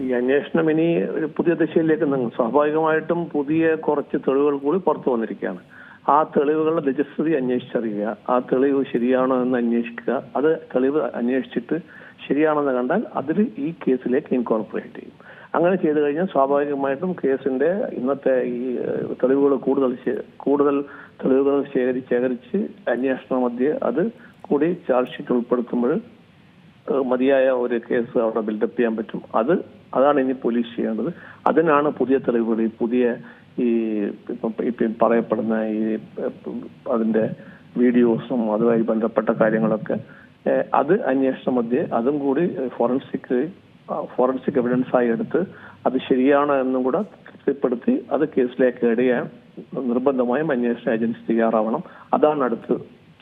ഈ അന്വേഷണം ഇനി ഒരു പുതിയ ദിശയിലേക്ക് നീങ്ങും. സ്വാഭാവികമായിട്ടും പുതിയ കുറച്ച് തെളിവുകൾ കൂടി പുറത്തു വന്നിരിക്കുകയാണ്. ആ തെളിവുകളുടെ നിജസ്ഥിതി അന്വേഷിച്ചറിയുക, ആ തെളിവ് ശരിയാണോ എന്ന് അന്വേഷിക്കുക. അത് തെളിവ് അന്വേഷിച്ചിട്ട് ശരിയാണെന്ന് കണ്ടാൽ അതിൽ ഈ കേസിലേക്ക് ഇൻകോർപ്പറേറ്റ് ചെയ്യും. അങ്ങനെ ചെയ്തു കഴിഞ്ഞാൽ സ്വാഭാവികമായിട്ടും കേസിന്റെ ഇന്നത്തെ ഈ തെളിവുകൾ കൂടുതൽ തെളിവുകൾ ശേഖരിച്ച് അന്വേഷണ മധ്യേ അത് കൂടി ചാർജ് ഷീറ്റ് ഉൾപ്പെടുത്തുമ്പോൾ മതിയായ ഒരു കേസ് അവിടെ ബിൽഡപ്പ് ചെയ്യാൻ പറ്റും. അതാണ് ഇനി പോലീസ് ചെയ്യേണ്ടത്. അതിനാണ് പുതിയ തെളിവുകൾ, ഈ പുതിയ ഈ പറയപ്പെടുന്ന ഈ അതിന്റെ വീഡിയോസും അതുമായി ബന്ധപ്പെട്ട കാര്യങ്ങളൊക്കെ അത് അന്വേഷണ മധ്യേ അതും കൂടി ഫോറൻസിക് എവിഡൻസ് ആയി എടുത്ത് അത് ശരിയാണോ എന്നും കൂടെ തൃപ്തിപ്പെടുത്തി അത് കേസിലേക്ക് ഇടയാൻ നിർബന്ധമായും അന്വേഷണ ഏജൻസി തയ്യാറാവണം. അതാണ് അടുത്ത്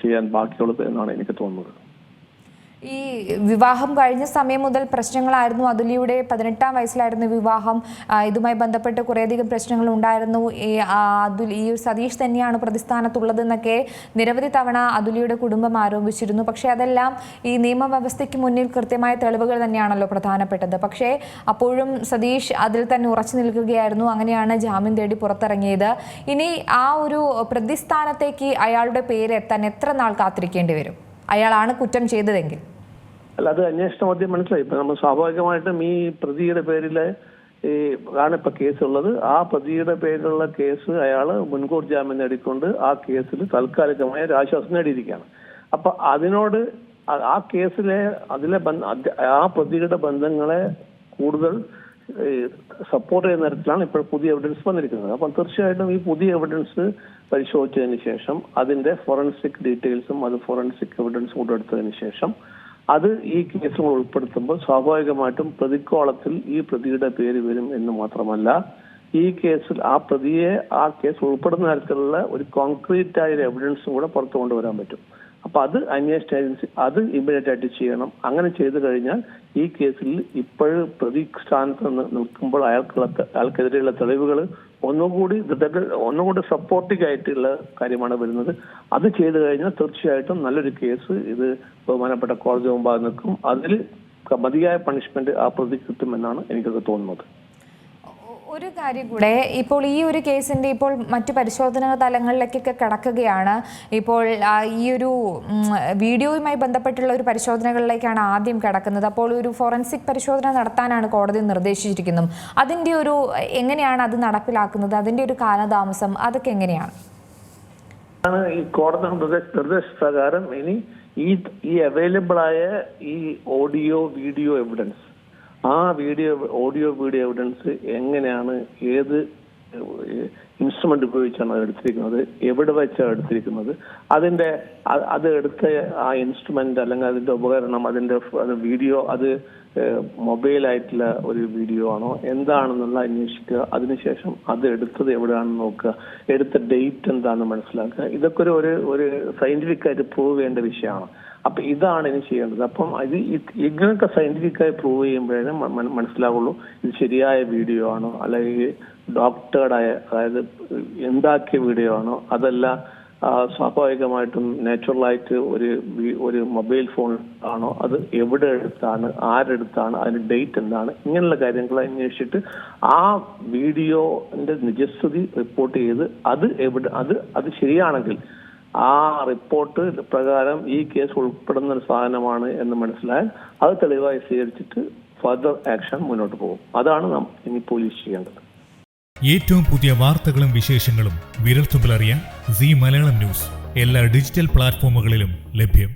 ചെയ്യാൻ ബാക്കിയുള്ളത് എന്നാണ് എനിക്ക് തോന്നുന്നത്. ഈ വിവാഹം കഴിഞ്ഞ സമയം മുതൽ പ്രശ്നങ്ങളായിരുന്നു. അതുലിയുടെ 18-ാം വയസ്സിലായിരുന്നു വിവാഹം. ഇതുമായി ബന്ധപ്പെട്ട് കുറേയധികം പ്രശ്നങ്ങൾ ഉണ്ടായിരുന്നു. ഈ സതീഷ് തന്നെയാണ് പ്രതിസ്ഥാനത്തുള്ളതെന്നൊക്കെ നിരവധി തവണ അതുലിയുടെ കുടുംബം ആരോപിച്ചിരുന്നു. പക്ഷേ അതെല്ലാം ഈ നിയമവ്യവസ്ഥയ്ക്ക് മുന്നിൽ കൃത്യമായ തെളിവുകൾ തന്നെയാണല്ലോ പ്രധാനപ്പെട്ടത്. പക്ഷേ അപ്പോഴും സതീഷ് അതിൽ തന്നെ ഉറച്ചു നിൽക്കുകയായിരുന്നു. അങ്ങനെയാണ് ജാമ്യം തേടി പുറത്തിറങ്ങിയത്. ഇനി ആ ഒരു പ്രതിസ്ഥാനത്തേക്ക് അയാളുടെ പേര് എത്താൻ എത്ര നാൾ കാത്തിരിക്കേണ്ടി വരും? അയാളാണ് കുറ്റം ചെയ്തതെങ്കിൽ അല്ല, അത് അന്വേഷണ മധ്യം മനസ്സിലായി. ഇപ്പൊ നമ്മൾ സ്വാഭാവികമായിട്ടും ഈ പ്രതിയുടെ പേരില് ആണ് ഇപ്പൊ കേസുള്ളത്. ആ പ്രതിയുടെ പേരിലുള്ള കേസ് അയാള് മുൻകൂർ ജാമ്യം നേടിക്കൊണ്ട് ആ കേസിൽ താൽക്കാലികമായ ഒരു ആശ്വാസം നേടിയിരിക്കുകയാണ്. അപ്പൊ അതിനോട് ആ കേസിലെ ആ പ്രതിയുടെ ബന്ധങ്ങളെ കൂടുതൽ സപ്പോർട്ട് ചെയ്യുന്ന തരത്തിലാണ് ഇപ്പോൾ പുതിയ എവിഡൻസ് വന്നിരിക്കുന്നത്. അപ്പം തീർച്ചയായിട്ടും ഈ പുതിയ എവിഡൻസ് പരിശോധിച്ചതിന് ശേഷം അതിന്റെ ഫോറൻസിക് ഡീറ്റെയിൽസും അത് ഫോറൻസിക് എവിഡൻസും കൂടെ എടുത്തതിന് ശേഷം അത് ഈ കേസുകൾ ഉൾപ്പെടുത്തുമ്പോൾ സ്വാഭാവികമായിട്ടും പ്രതിക്കോളത്തിൽ ഈ പ്രതിയുടെ പേര് വരും എന്ന് മാത്രമല്ല, ഈ കേസിൽ ആ പ്രതിയെ ആ കേസ് ഉൾപ്പെടുന്ന തരത്തിലുള്ള ഒരു കോൺക്രീറ്റ് ആയ എവിഡൻസും കൂടെ പുറത്തു കൊണ്ടുവരാൻ പറ്റും. അപ്പൊ അത് അന്വേഷണ ഏജൻസി അത് ഇമ്മീഡിയറ്റ് ആയിട്ട് ചെയ്യണം. അങ്ങനെ ചെയ്തു കഴിഞ്ഞാൽ ഈ കേസിൽ ഇപ്പോഴും പ്രതി സ്ഥാനത്ത് നിൽക്കുമ്പോൾ അയാൾക്കെതിരെയുള്ള തെളിവുകൾ ഒന്നുകൂടി സപ്പോർട്ടിംഗ് ആയിട്ടുള്ള കാര്യമാണ് വരുന്നത്. അത് ചെയ്തു കഴിഞ്ഞാൽ തീർച്ചയായിട്ടും നല്ലൊരു കേസ് ഇത് ബഹുമാനപ്പെട്ട കോടതി മുമ്പാകെ നിൽക്കും. അതിൽ മതിയായ പണിഷ്മെന്റ് ആ പ്രതി കിട്ടുമെന്നാണ് എനിക്കത് തോന്നുന്നത്. ഒരു കാര്യം കൂടെ, ഇപ്പോൾ ഈ ഒരു കേസിൻ്റെ ഇപ്പോൾ മറ്റു പരിശോധനാ തലങ്ങളിലേക്കൊക്കെ കടക്കുകയാണ്. ഇപ്പോൾ ഈ ഒരു വീഡിയോയുമായി ബന്ധപ്പെട്ടുള്ള ഒരു പരിശോധനകളിലേക്കാണ് ആദ്യം കിടക്കുന്നത്. അപ്പോൾ ഒരു ഫോറൻസിക് പരിശോധന നടത്താനാണ് കോടതി നിർദ്ദേശിച്ചിരിക്കുന്നത്. അതിൻ്റെ ഒരു എങ്ങനെയാണ് അത് നടപ്പിലാക്കുന്നത്? അതിൻ്റെ ഒരു കാലതാമസം അതൊക്കെ എങ്ങനെയാണ്? ഈ കോടതി നിർദ്ദേശപ്രകാരം ഇനി ഈ അവൈലബിൾ ആയ ഈ വീഡിയോ എവിഡൻസ്, ആ ഓഡിയോ വീഡിയോ എവിഡൻസ് എങ്ങനെയാണ്, ഏത് ഇൻസ്ട്രുമെന്റ് ഉപയോഗിച്ചാണ് അത് എടുത്തിരിക്കുന്നത്, എവിടെ വെച്ചാണ് എടുത്തിരിക്കുന്നത്, അത് എടുത്ത ആ ഇൻസ്ട്രുമെന്റ് അല്ലെങ്കിൽ അതിന്റെ ഉപകരണം, അത് വീഡിയോ, അത് മൊബൈലായിട്ടുള്ള ഒരു വീഡിയോ ആണോ എന്താണെന്നുള്ള അന്വേഷിക്കുക. അതിനുശേഷം അത് എടുത്തത് എവിടെയാണെന്ന് നോക്കുക, എടുത്ത ഡേറ്റ് എന്താണെന്ന് മനസ്സിലാക്കുക. ഇതൊക്കെ ഒരു സയന്റിഫിക് ആയിട്ട് പ്രൂവ് ചെയ്യേണ്ട വിഷയമാണ്. അപ്പൊ ഇതാണ് ഇനി ചെയ്യേണ്ടത്. അപ്പം ഇങ്ങനത്തെ സയന്റിഫിക്കായി പ്രൂവ് ചെയ്യുമ്പോഴേ മനസ്സിലാവുള്ളൂ ഇത് ശരിയായ വീഡിയോ ആണോ അല്ലെങ്കിൽ ഡോക്ടേർഡായ, അതായത് ഉണ്ടാക്കിയ വീഡിയോ ആണോ, അതല്ല സ്വാഭാവികമായിട്ടും നാച്ചുറലായിട്ട് ഒരു മൊബൈൽ ഫോൺ ആണോ, അത് എവിടെ എടുത്താണ്, ആരെടുത്താണ്, അതിന്റെ ഡേറ്റ് എന്താണ്, ഇങ്ങനെയുള്ള കാര്യങ്ങൾ അന്വേഷിച്ചിട്ട് ആ വീഡിയോന്റെ നിജസ്ഥിതി റിപ്പോർട്ട് ചെയ്ത് അത് ശരിയാണെങ്കിൽ ആ റിപ്പോർട്ട് പ്രകാരം ഈ കേസ് ഉൾപ്പെടുന്ന ഒരു സാധനമാണ് എന്ന് മനസ്സിലായാൽ അത് തെളിവായി സ്വീകരിച്ചിട്ട് ഫർദർ ആക്ഷൻ മുന്നോട്ട് പോകും. അതാണ് നാം ഇനി പോലീസ് ചെയ്യേണ്ടത്. ഏറ്റവും പുതിയ വാർത്തകളും വിശേഷങ്ങളും വിരൽത്തുമ്പിലറിയാൻ സീ മലയാളം ന്യൂസ് എല്ലാ ഡിജിറ്റൽ പ്ലാറ്റ്ഫോമുകളിലും ലഭ്യം.